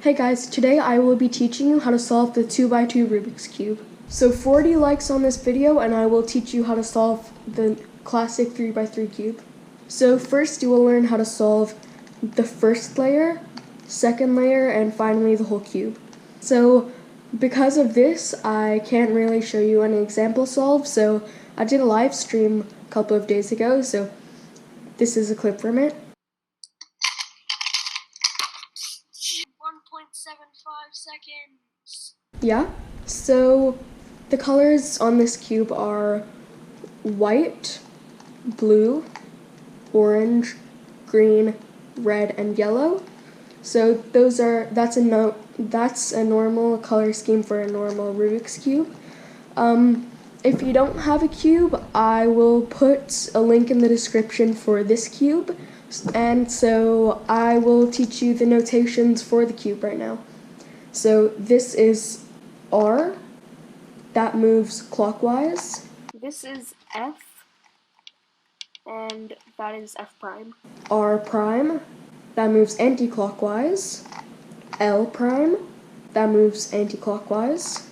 Hey guys, today I will be teaching you how to solve the 2x2 Rubik's Cube. So 40 likes on this video and I will teach you how to solve the classic 3x3 cube. So first you will learn how to solve the first layer, second layer, and finally the whole cube. So because of this, I can't really show you any example solve, so I did a live stream a couple of days ago, so this is a clip from it. 1.75 seconds. Yeah, so the colors on this cube are white, blue, orange, green, red, and yellow. So that's a normal color scheme for a normal Rubik's Cube. If you don't have a cube, I will put a link in the description for this cube. And so I will teach you the notations for the cube right now. So this is R, that moves clockwise. This is F, and that is F prime. R prime, that moves anti-clockwise. L prime, that moves anti-clockwise.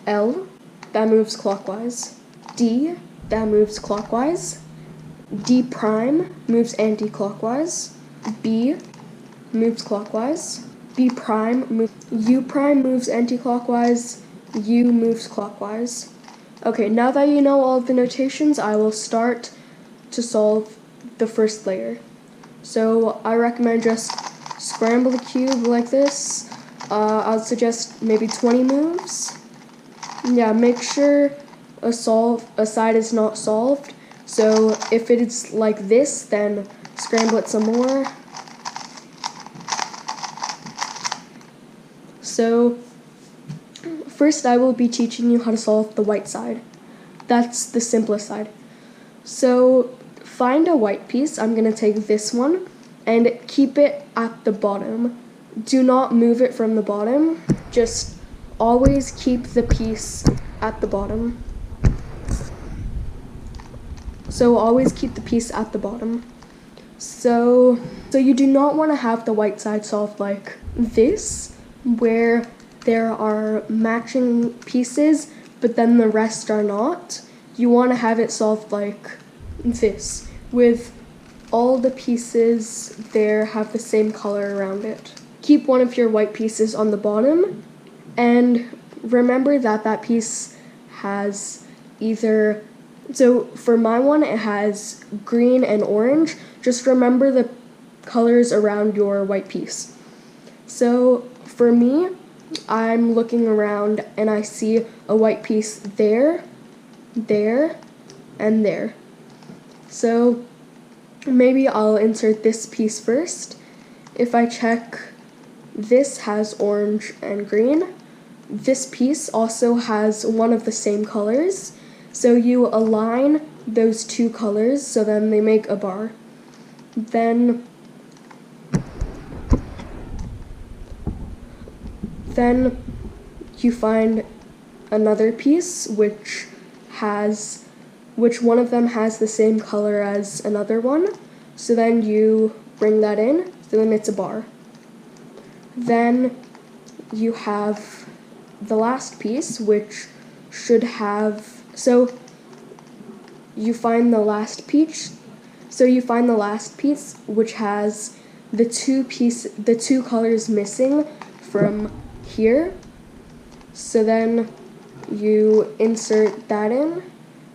L, that moves clockwise. D, that moves clockwise. D prime moves anti-clockwise. B moves clockwise. B prime U prime moves anti-clockwise. U moves clockwise. Okay, now that you know all of the notations, I will start to solve the first layer. So I recommend just scramble the cube like this. I'll suggest maybe 20 moves. Yeah, make sure a side is not solved. So if it is like this, then scramble it some more. So first I will be teaching you how to solve the white side. That's the simplest side. So find a white piece. I'm going to take this one and keep it at the bottom. Do not move it from the bottom. Just always keep the piece at the bottom. So always keep the piece at the bottom. So you do not want to have the white side solved like this, where there are matching pieces, but then the rest are not. You want to have it solved like this, with all the pieces there have the same color around it. Keep one of your white pieces on the bottom, and remember that that piece has either, so for my one it has green and orange. Just remember the colors around your white piece. So for me, I'm looking around and I see a white piece there, there, and there. So maybe I'll insert this piece first. If I check, this has orange and green. This piece also has one of the same colors. So you align those two colors so then they make a bar. Then you find another piece which one of them has the same color as another one. So then you bring that in, so then it's a bar. Then you have the last piece, which should have, so you find the last piece which has the two colors missing from here. So then you insert that in.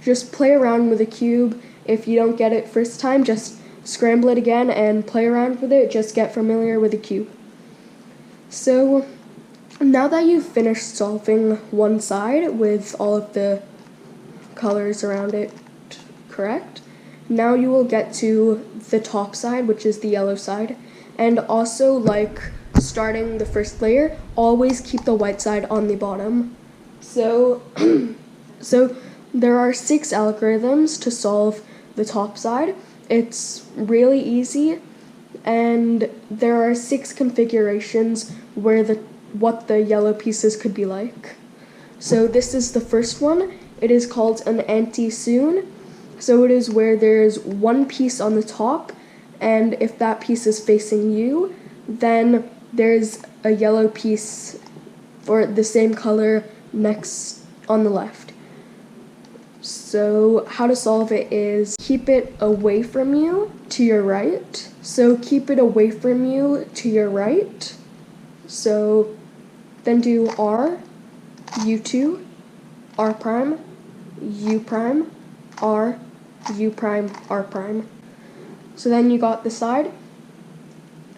Just play around with the cube. If you don't get it first time, just scramble it again and play around with it. Just get familiar with the cube. So now that you've finished solving one side with all of the colors around it correct, now you will get to the top side, which is the yellow side. And also, like starting the first layer, always keep the white side on the bottom. So there are 6 algorithms to solve the top side. It's really easy, and there are 6 configurations where what the yellow pieces could be like. So this is the first one. It is called an anti-soon. So it is where there's one piece on the top, and if that piece is facing you, then there's a yellow piece or the same color next on the left. So how to solve it is keep it away from you to your right. So keep it away from you to your right. So then do R, U2, R prime, U prime, R, U prime, R prime. So then you got the side.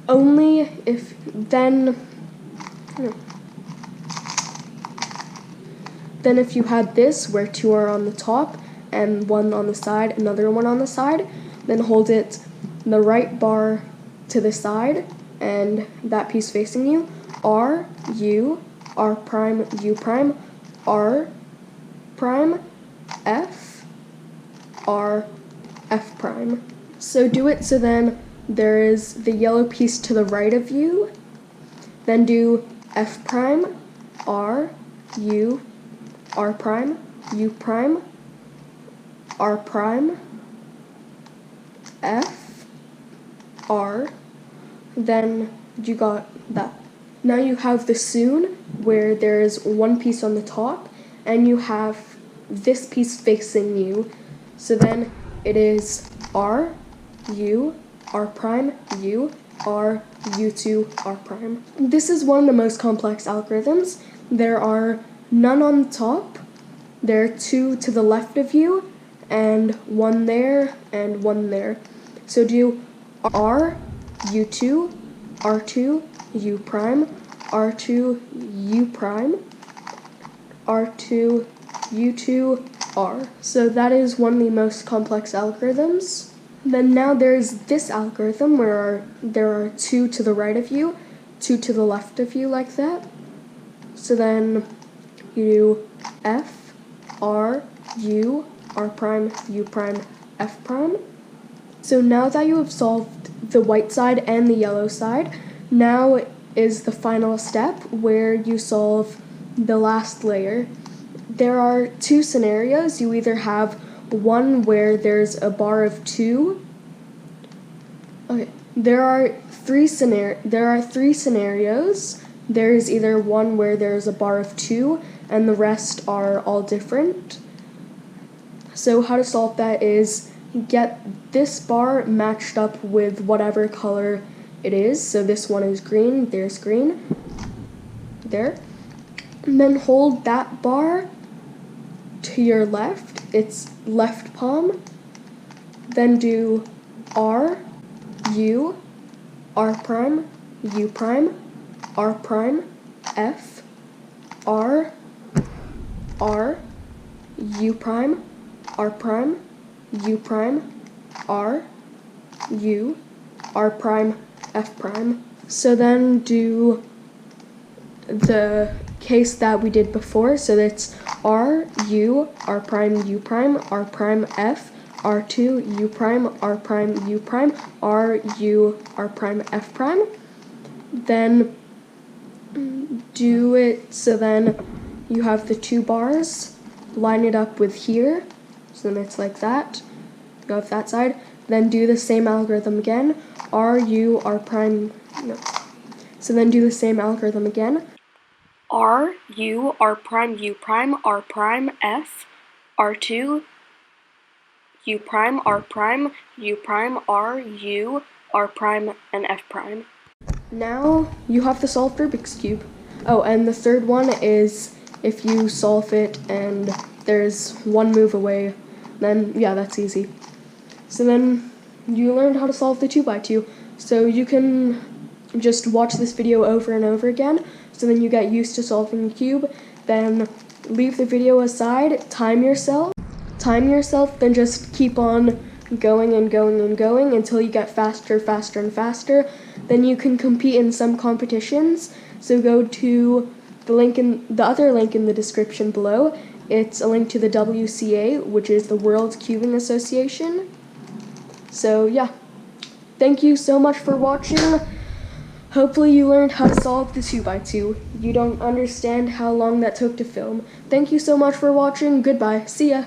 Only if then if you had this where two are on the top and one on the side, another one on the side, then hold it the right bar to the side and that piece facing you. R, U, R prime, U prime, R prime, F, R, F prime. So do it so then there is the yellow piece to the right of you. Then do F prime, R, U, R prime, U prime, R prime, F, R, then you got that. Now you have the soon where there is one piece on the top and you have this piece facing you. So then it is R, U, R prime, U, R, U2, R prime. This is one of the most complex algorithms. There are none on the top. There are two to the left of you, and one there, and one there. So do R, U2, R2, U prime, R2, U prime, R2, U2, R. So that is one of the most complex algorithms. Then now there's this algorithm where there are two to the right of you, two to the left of you like that. So then you do F, R, U, R prime, U prime, F prime. So now that you have solved the white side and the yellow side, now is the final step where you solve the last layer. There are two scenarios. You either have one where there's a bar of two. Okay, there are three scenarios. There is either one where there's a bar of two and the rest are all different. So how to solve that is get this bar matched up with whatever color it is. So this one is green, there's green, there. And then hold that bar to your left, it's left palm. Then do R, U, R prime, U prime, R prime, F, R, R, U prime, R prime, U prime, R, U, R prime, F prime. So then do the case that we did before. So that's R, U, R prime, U prime, R prime, F, R2, U prime, R prime, U prime, R, U, R prime, F prime. Then do it so then you have the two bars, line it up with here. So then it's like that. You have that side. Then do the same algorithm again. R, U, R prime, no. So then do the same algorithm again. R, U, R prime, U prime, R prime, F, R2, U prime, R prime, U prime, R, U, R prime, and F prime. Now you have to solve Rubik's Cube. Oh, and the third one is if you solve it and there's one move away, then yeah, that's easy. So then you learned how to solve the 2x2. So you can just watch this video over and over again, so then you get used to solving the cube. Then leave the video aside, time yourself, then just keep on going and going and going until you get faster, faster, and faster. Then you can compete in some competitions. So go to the other link in the description below. It's a link to the WCA, which is the World Cubing Association. So yeah, thank you so much for watching. Hopefully you learned how to solve the 2x2. You don't understand how long that took to film. Thank you so much for watching. Goodbye. See ya.